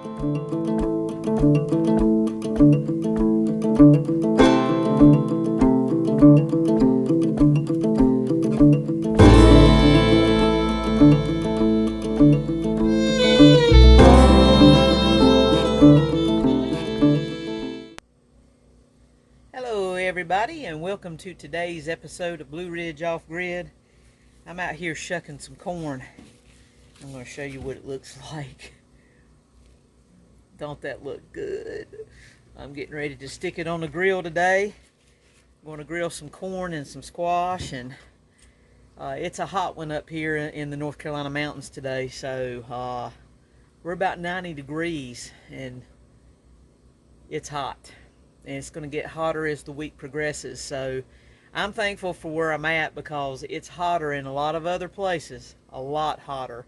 Hello everybody, and welcome to today's episode of Blue Ridge Off Grid. I'm out here shucking some corn. I'm going to show you what it looks like. Don't that look good? I'm getting ready to stick it on the grill today. I'm going to grill some corn and some squash, and it's a hot one up here in the North Carolina mountains today. So we're about 90 degrees and it's hot. And it's going to get hotter as the week progresses. So I'm thankful for where I'm at because it's hotter in a lot of other places, a lot hotter.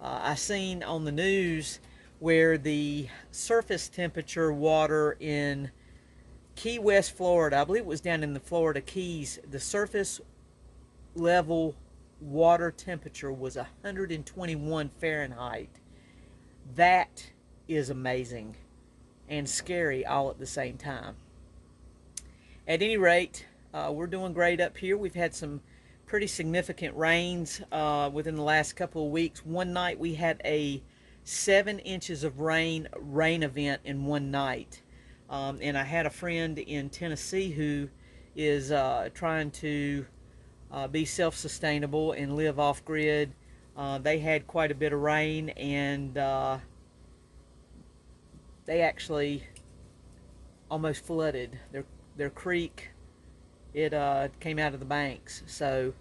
I seen on the news where the surface temperature water in Key West, Florida, I believe it was down in the Florida Keys, the surface level water temperature was 121 Fahrenheit. That is amazing and scary all at the same time. At any rate, we're doing great up here. We've had some pretty significant rains within the last couple of weeks. One night we had a 7 inches of rain event in one night. And I had a friend in Tennessee who is trying to be self-sustainable and live off-grid. They had quite a bit of rain, and they actually almost flooded their creek. It came out of the banks. So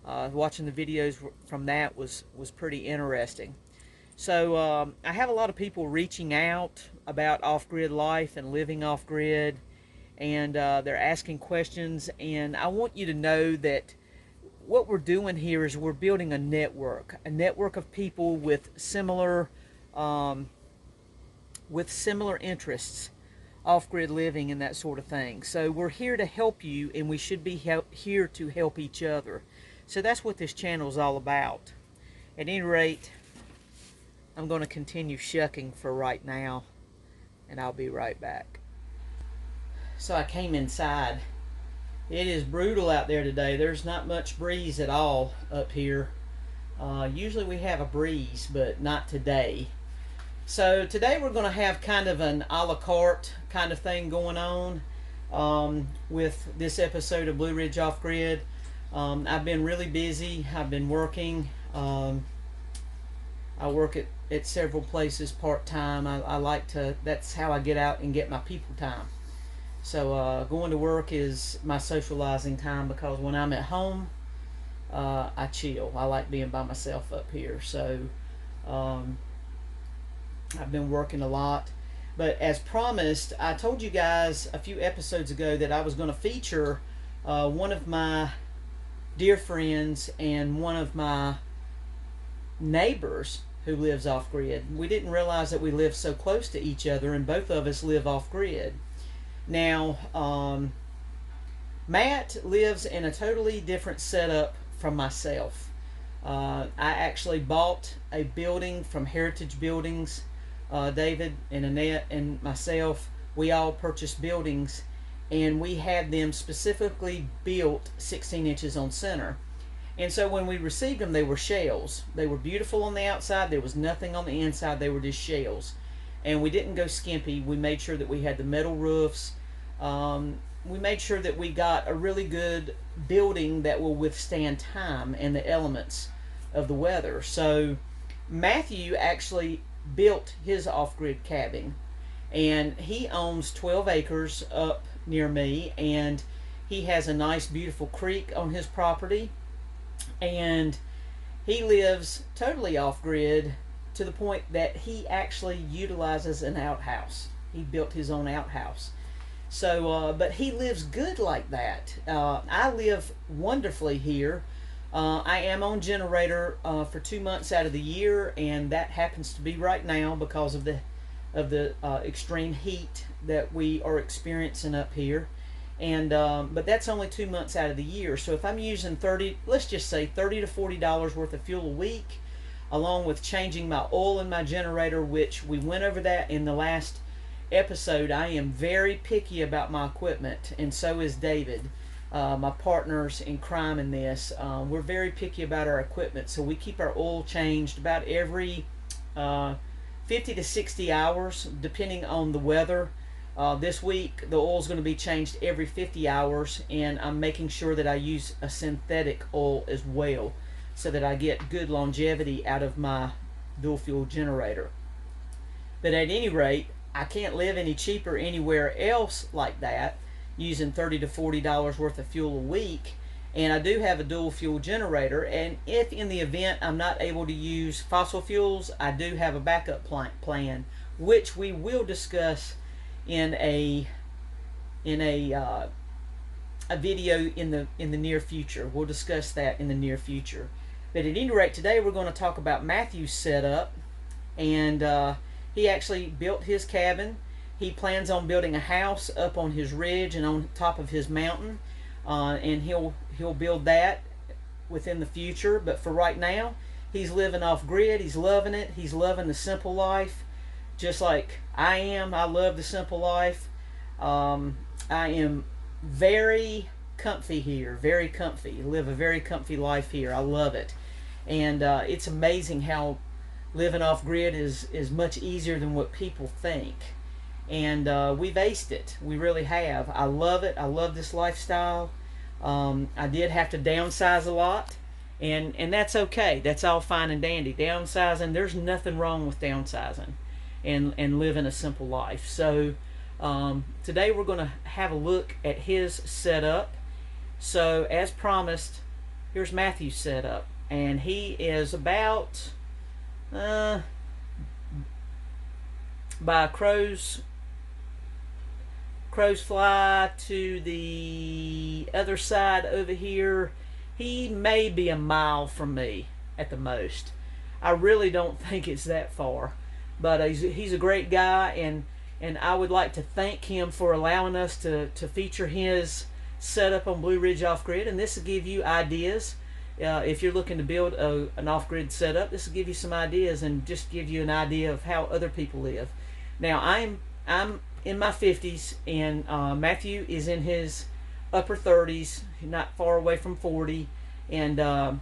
watching the videos from that was pretty interesting. So I have a lot of people reaching out about off-grid life and living off-grid, and they're asking questions, and I want you to know that what we're doing here is we're building a network of people with similar interests, off-grid living and that sort of thing. So we're here to help you, and we should be here to help each other. So that's what this channel is all about. At any rate, I'm going to continue shucking for right now, and I'll be right back. So I came inside. It is brutal out there today. There's not much breeze at all up here. Usually we have a breeze, but not today. So today we're going to have kind of an a la carte kind of thing going on with this episode of Blue Ridge Off Grid. I've been really busy. I've been working. I work at several places part-time. I like to, that's how I get out and get my people time. So going to work is my socializing time, because when I'm at home, I chill. I like being by myself up here. So I've been working a lot, but as promised, I told you guys a few episodes ago that I was going to feature one of my dear friends and one of my neighbors who lives off-grid. We didn't realize that we live so close to each other, and both of us live off-grid. Now, Matt lives in a totally different setup from myself. I actually bought a building from Heritage Buildings. David and Annette and myself, we all purchased buildings, and we had them specifically built 16 inches on center. And so when we received them, they were shells. They were beautiful on the outside. There was nothing on the inside. They were just shells. And we didn't go skimpy. We made sure that we had the metal roofs. We made sure that we got a really good building that will withstand time and the elements of the weather. So Matthew actually built his off-grid cabin, and he owns 12 acres up near me, and he has a nice beautiful creek on his property, and he lives totally off-grid to the point that he actually utilizes an outhouse. He built his own outhouse. So but he lives good like that. I live wonderfully here. I am on generator for 2 months out of the year, and that happens to be right now because of the extreme heat that we are experiencing up here. And but that's only 2 months out of the year. So if I'm using let's just say $30 to $40 worth of fuel a week, along with changing my oil in my generator, which we went over that in the last episode. I am very picky about my equipment, and so is David, my partners in crime in this. We're very picky about our equipment, so we keep our oil changed about every 50 to 60 hours, depending on the weather. This week, the oil is going to be changed every 50 hours, and I'm making sure that I use a synthetic oil as well, so that I get good longevity out of my dual fuel generator. But at any rate, I can't live any cheaper anywhere else like that, using $30 to $40 worth of fuel a week. And I do have a dual fuel generator, and if in the event I'm not able to use fossil fuels, I do have a backup plan, which we will discuss in a video in the near future. We'll discuss that in the near future. But at any rate, today we're going to talk about Matthew's setup, and he actually built his cabin. He plans on building a house up on his ridge and on top of his mountain, and he'll build that within the future. But for right now, he's living off grid. He's loving it. He's loving the simple life, just like I am. I love the simple life. I am very comfy here, very comfy. Live a very comfy life here. I love it, and it's amazing how living off grid is much easier than what people think. And we've aced it. We really have. I love it. I love this lifestyle. I did have to downsize a lot, and that's okay. That's all fine and dandy. Downsizing, there's nothing wrong with downsizing and living a simple life. So today we're going to have a look at his setup. So as promised, here's Matthew's setup, and he is about by crow's fly to the other side over here, he may be a mile from me at the most. I really don't think it's that far, but he's a great guy, and I would like to thank him for allowing us to feature his setup on Blue Ridge Off Grid. And this will give you ideas. If you're looking to build an off-grid setup, this will give you some ideas and just give you an idea of how other people live. Now, I'm in my 50s, and Matthew is in his upper 30s, not far away from 40, and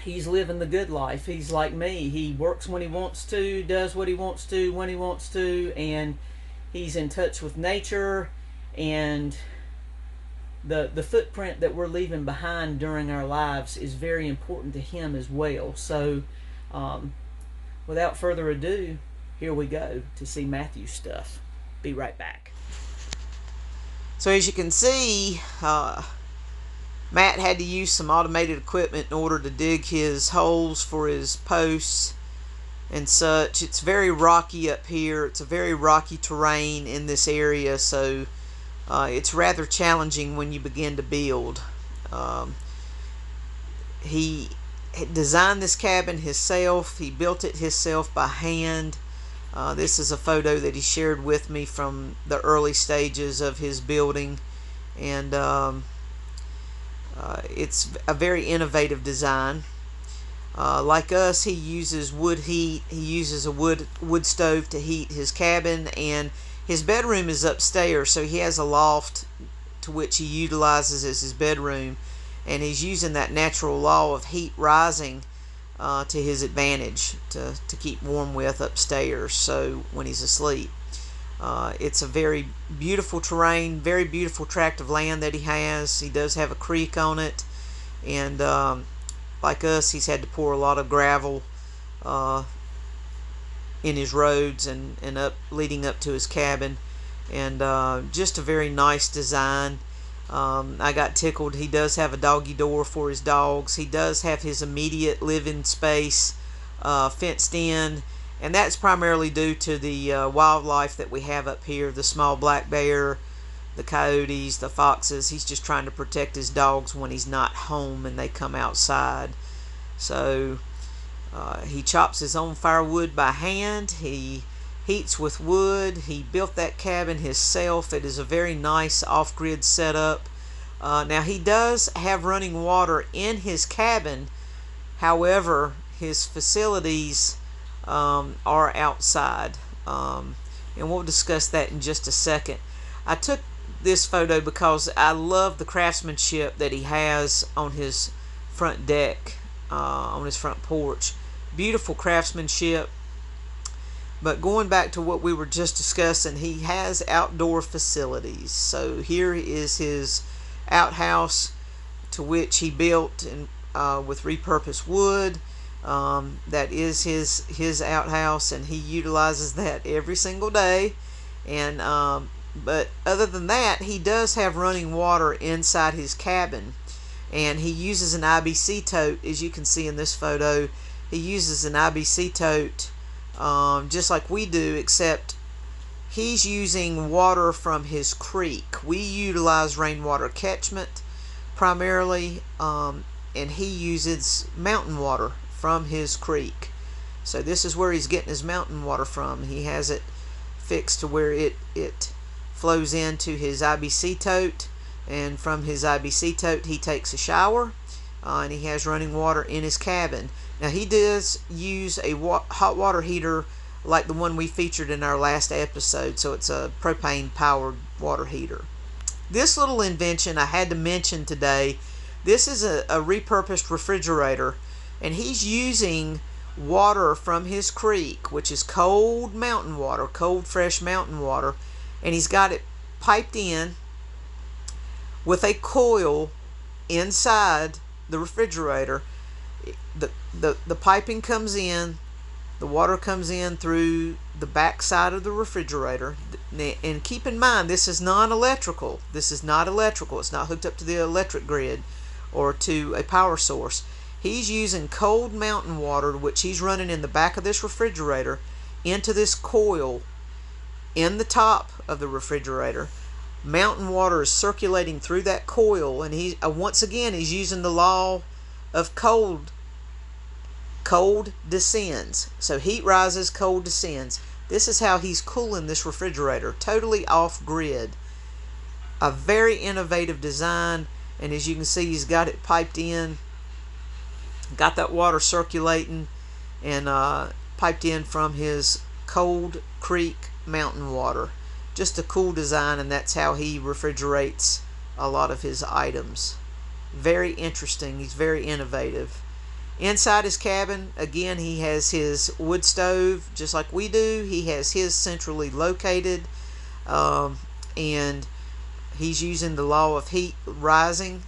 he's living the good life. He's like me. He works when he wants to, does what he wants to, when he wants to, and he's in touch with nature, and the footprint that we're leaving behind during our lives is very important to him as well. So without further ado, here we go to see Matthew's stuff. Be right back. So as you can see, Matt had to use some automated equipment in order to dig his holes for his posts and such. It's very rocky up here. It's a very rocky terrain in this area, so it's rather challenging when you begin to build. He designed this cabin himself. He built it himself by hand. This is a photo that he shared with me from the early stages of his building, and it's a very innovative design. Like us, he uses wood heat. He uses a wood stove to heat his cabin, and his bedroom is upstairs, so he has a loft to which he utilizes as his bedroom, and he's using that natural law of heat rising to his advantage to keep warm with upstairs, so when he's asleep. It's a very beautiful terrain, very beautiful tract of land that he has. He does have a creek on it, and like us, he's had to pour a lot of gravel in his roads and up leading up to his cabin, and just a very nice design. I got tickled. He does have a doggy door for his dogs. He does have his immediate living space fenced in, and that's primarily due to the wildlife that we have up here, the small black bear, the coyotes, the foxes. He's just trying to protect his dogs when he's not home and they come outside. So he chops his own firewood by hand. He heats with wood. He built that cabin himself. It is a very nice off-grid setup. Now he does have running water in his cabin. However, his facilities are outside, and we'll discuss that in just a second. I took this photo because I love the craftsmanship that he has on his front deck, on his front porch. Beautiful craftsmanship. But going back to what we were just discussing, he has outdoor facilities. So here is his outhouse, to which he built with repurposed wood. That is his outhouse, and he utilizes that every single day. And but other than that, he does have running water inside his cabin, and he uses an IBC tote. As you can see in this photo, he uses an IBC tote, just like we do, except he's using water from his creek. We utilize rainwater catchment primarily, and he uses mountain water from his creek. So this is where he's getting his mountain water from. He has it fixed to where it flows into his IBC tote, and from his IBC tote he takes a shower, and he has running water in his cabin. Now he does use a hot water heater like the one we featured in our last episode, so it's a propane powered water heater. This little invention I had to mention today. This is a repurposed refrigerator, and he's using water from his creek, which is cold mountain water, cold fresh mountain water, and he's got it piped in with a coil inside the refrigerator. The piping comes in, the water comes in through the back side of the refrigerator. And keep in mind, this is non-electrical. This is not electrical. It's not hooked up to the electric grid or to a power source. He's using cold mountain water, which he's running in the back of this refrigerator, into this coil in the top of the refrigerator. Mountain water is circulating through that coil, and he once again he's using the law of cold descends. So heat rises, cold descends. This is how he's cooling this refrigerator, totally off grid. A very innovative design, and as you can see, he's got it piped in, got that water circulating, and piped in from his Cold Creek mountain water. Just a cool design, and that's how he refrigerates a lot of his items. Very interesting. He's very innovative. Inside his cabin, again, he has his wood stove, just like we do. He has his centrally located, and he's using the law of heat rising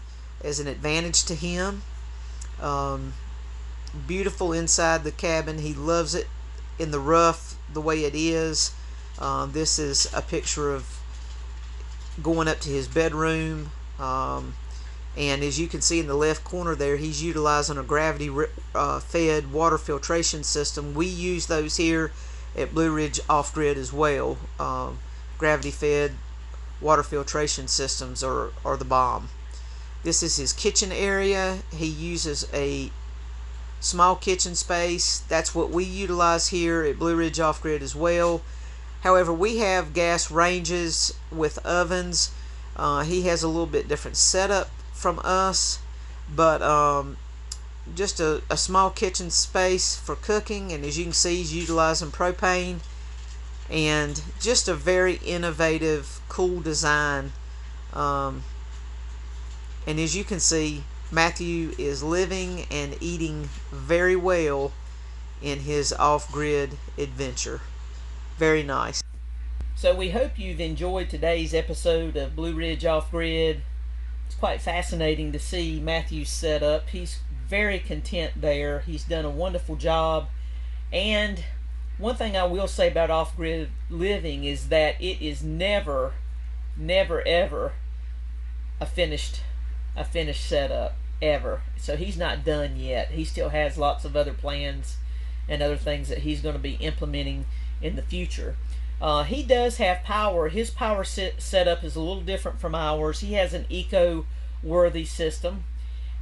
as an advantage to him. Beautiful inside the cabin. He loves it in the rough, the way it is. This is a picture of going up to his bedroom. And as you can see in the left corner there, he's utilizing a gravity fed water filtration system. We use those here at Blue Ridge Off-Grid as well. Gravity fed water filtration systems are the bomb. This is his kitchen area. He uses a small kitchen space. That's what we utilize here at Blue Ridge Off-Grid as well. However, we have gas ranges with ovens. He has a little bit different setup from us, but just a small kitchen space for cooking, and as you can see, he's utilizing propane, and just a very innovative, cool design. And as you can see, Matthew is living and eating very well in his off-grid adventure. Very nice. So we hope you've enjoyed today's episode of Blue Ridge Off-Grid. It's quite fascinating to see Matthew's setup. He's very content there. He's done a wonderful job. And one thing I will say about off-grid living is that it is never ever a finished setup, ever. So he's not done yet. He still has lots of other plans and other things that he's going to be implementing in the future. He does have power. His power setup is a little different from ours. He has an eco-worthy system,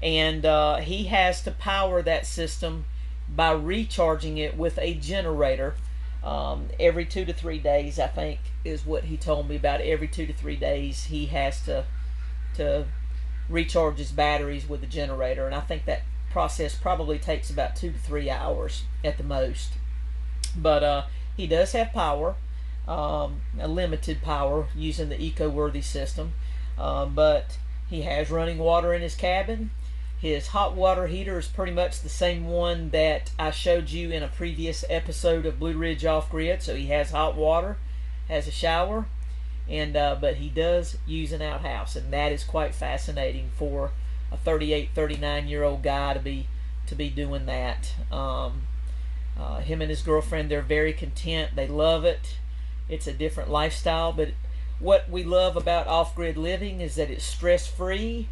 and he has to power that system by recharging it with a generator every 2 to 3 days, I think is what he told me about. Every 2 to 3 days he has to recharge his batteries with a generator, and I think that process probably takes about 2 to 3 hours at the most. But he does have power, a limited power using the eco-worthy system, but he has running water in his cabin. His hot water heater is pretty much the same one that I showed you in a previous episode of Blue Ridge Off Grid. So he has hot water, has a shower, and but he does use an outhouse, and that is quite fascinating for a 38, 39-year-old guy to be doing that. Him and his girlfriend, they're very content. They love it. It's a different lifestyle, but what we love about off-grid living is that it's stress-free,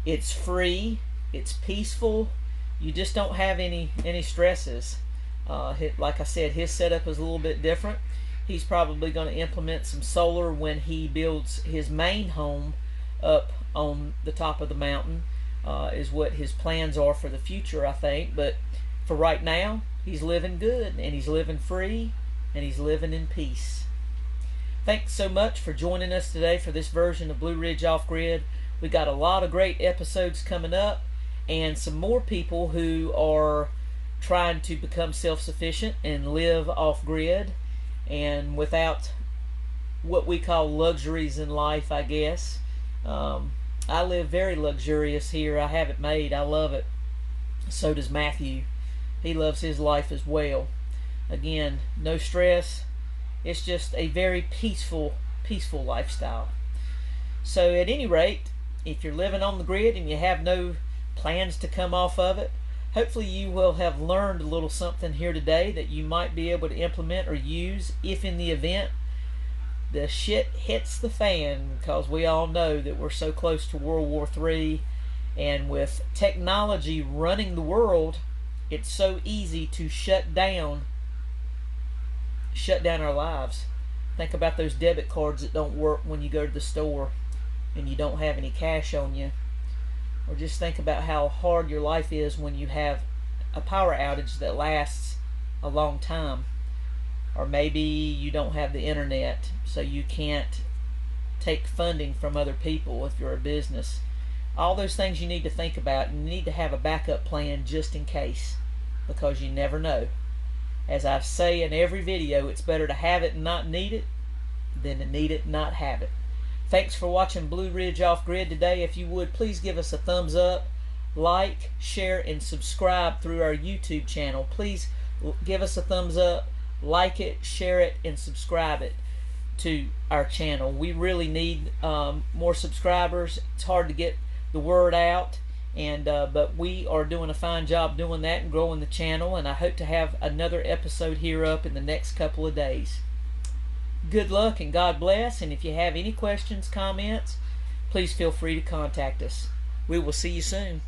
it's free, it's peaceful. You just don't have any stresses. Like I said, his setup is a little bit different. He's probably going to implement some solar when he builds his main home up on the top of the mountain, is what his plans are for the future, I think. But for right now, he's living good, and he's living free, and he's living in peace. Thanks so much for joining us today for this version of Blue Ridge Off Grid. We got a lot of great episodes coming up, and some more people who are trying to become self-sufficient and live off-grid and without what we call luxuries in life, I guess. I live very luxurious here. I have it made. I love it. So does Matthew. He loves his life as well. Again, no stress. It's just a very peaceful lifestyle. So at any rate, if you're living on the grid and you have no plans to come off of it, hopefully you will have learned a little something here today that you might be able to implement or use if in the event the shit hits the fan, because we all know that we're so close to World War III, and with technology running the world, it's so easy to shut down our lives. Think about those debit cards that don't work when you go to the store and you don't have any cash on you. Or just think about how hard your life is when you have a power outage that lasts a long time. Or maybe you don't have the internet, so you can't take funding from other people if you're a business. All those things you need to think about, and you need to have a backup plan just in case, because you never know. As I say in every video, it's better to have it and not need it than to need it and not have it. Thanks for watching Blue Ridge Off Grid today. If you would, please give us a thumbs up, like, share, and subscribe through our YouTube channel. Please give us a thumbs up, like it, share it, and subscribe it to our channel. We really need more subscribers. It's hard to get the word out, and but we are doing a fine job doing that and growing the channel, and I hope to have another episode here up in the next couple of days. Good luck and God bless, and if you have any questions, comments, please feel free to contact us. We will see you soon.